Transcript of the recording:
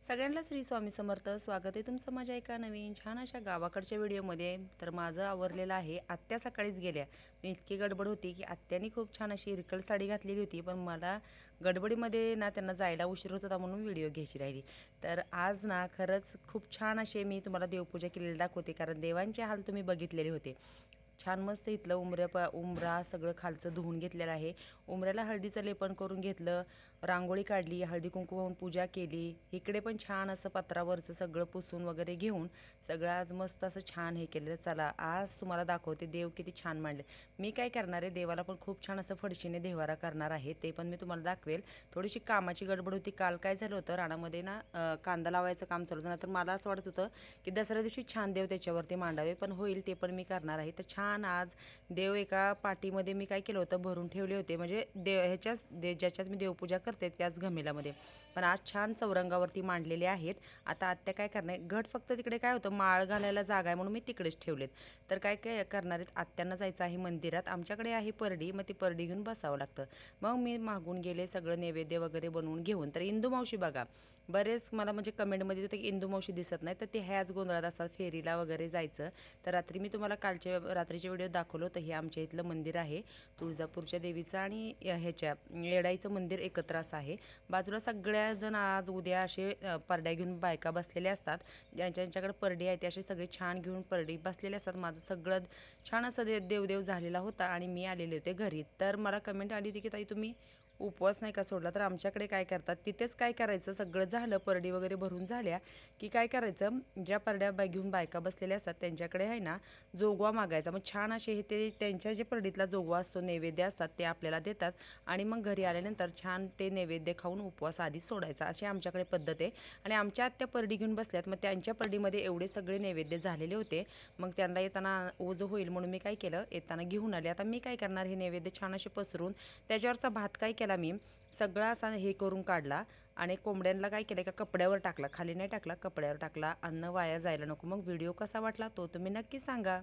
सगळ्यांना श्री स्वामी समर्थ. स्वागत आहे तुमचं माझ्या एका नवीन छान अशा गावाकडच्या व्हिडिओमध्ये. तर माझं आवरलेलं आहे. आत्या सकाळीच गेल्या, पण इतकी गडबड होती की आत्यानी खूप छान अशी इरकल साडी घातलेली होती, पण मला गडबडीमध्ये ना त्यांना जायला उशीर होत होता म्हणून व्हिडिओ घ्यायची राहिली. तर आज ना खरंच खूप छान असे मी तुम्हाला देवपूजा केलेली दाखवते, कारण देवांचे हाल तुम्ही बघितलेले होते. छान मस्त इथलं उंबरा सगळं खालचं धुवून घेतलेलं आहे. उंबऱ्याला हळदीचं लेपन करून घेतलं, रांगोळी काढली, हळदी कुंकू वाहून पूजा केली. इकडे पण छान असं पत्रावरचं सगळं पुसून वगैरे घेऊन सगळं आज मस्त असं छान हे केलं. चला आज तुम्हाला दाखवते देव किती छान मांडले. मी काय करणार आहे, देवाला पण खूप छान असं फडशीने देवारा करणार आहे, ते पण मी तुम्हाला दाखवेल. थोडीशी कामाची गडबड होती. काल काय झालं होतं, रानामध्ये ना कांदा लावायचं काम चालू होतं ना, तर मला असं वाटत होतं की दसऱ्या दिवशी छान देव त्याच्यावरती मांडावे, पण होईल ते पण मी करणार आहे. तर छान आज देव एका पाटीमध्ये मी काय केलं होतं, भरून ठेवले होते, म्हणजे ज्याच्यात मी देवपूजा करते त्याच घमेल्यामध्ये. पण आज छान चौरंगावरती मांडलेले आहेत. आता आत्या काय करणार, घट फक्त तिकडे काय होतं, माळ घालायला जागा आहे म्हणून मी तिकडेच ठेवलेत. तर काय काय करणार आहेत, आत्यांना जायचं आहे मंदिरात. आमच्याकडे आहे परडी, मग ती परडी घेऊन बसावं लागतं. मग मी मागून गेले सगळं नैवेद्य वगैरे बनवून घेऊन. तर इंदू मावशी बघा, बरेच मला म्हणजे कमेंटमध्ये होतं की इंदू मावशी दिसत नाही, तर ते ह्याच गोंधळात असतात, फेरीला वगैरे जायचं. तर रात्री मी तुम्हाला कालच्या रात्रीच्या व्हिडिओ दाखवलं होतं. हे आमच्या इथलं मंदिर आहे, तुळजापूरच्या देवीचं आणि ह्याच्या येडाईचं मंदिर एकत्र असं आहे. बाजूला सगळ्याजण आज उद्या असे परड्या घेऊन बायका बसलेल्या असतात. ज्यांच्याकडे परडी आहे ते असे सगळे छान घेऊन परडी बसलेले असतात. माझं सगळं छान असं देवदेव झालेला होता आणि मी आलेले होते घरी. तर मला कमेंट आली होती की ताई तुम्ही उपवास नाही का सोडला. तर आमच्याकडे काय करतात, तिथेच काय करायचं, सगळं झालं परडी वगैरे भरून झाल्या की काय करायचं, ज्या परड्या घेऊन बायका बसलेल्या असतात त्यांच्याकडे आहे ना जोगवा मागायचा. मग छान असे हे ते त्यांच्या जे परडीतला जोगवा असतो, नैवेद्य असतात, ते आपल्याला देतात आणि मग घरी आल्यानंतर छान ते नैवेद्य खाऊन उपवास आधी सोडायचा, अशी आमच्याकडे पद्धत आहे. आणि आमच्या आत्या परडी घेऊन बसल्यात, मग त्यांच्या परडीमध्ये एवढे सगळे नैवेद्य झालेले होते. मग त्यांना येताना ओझं होईल म्हणून मी काय केलं, येताना घेऊन आले. आता मी काय करणार, हे नैवेद्य छान असे पसरून त्याच्यावरचा भात काय केला मी, सगळा असा हे करून काढला आणि कोंबड्यांना काय केलं, का कपड्यावर टाकला, खाली नाही टाकला, कपड्यावर टाकला. अन्न वाया जायला नको. मग व्हिडिओ कसा वाटला तो तुम्ही नक्की सांगा.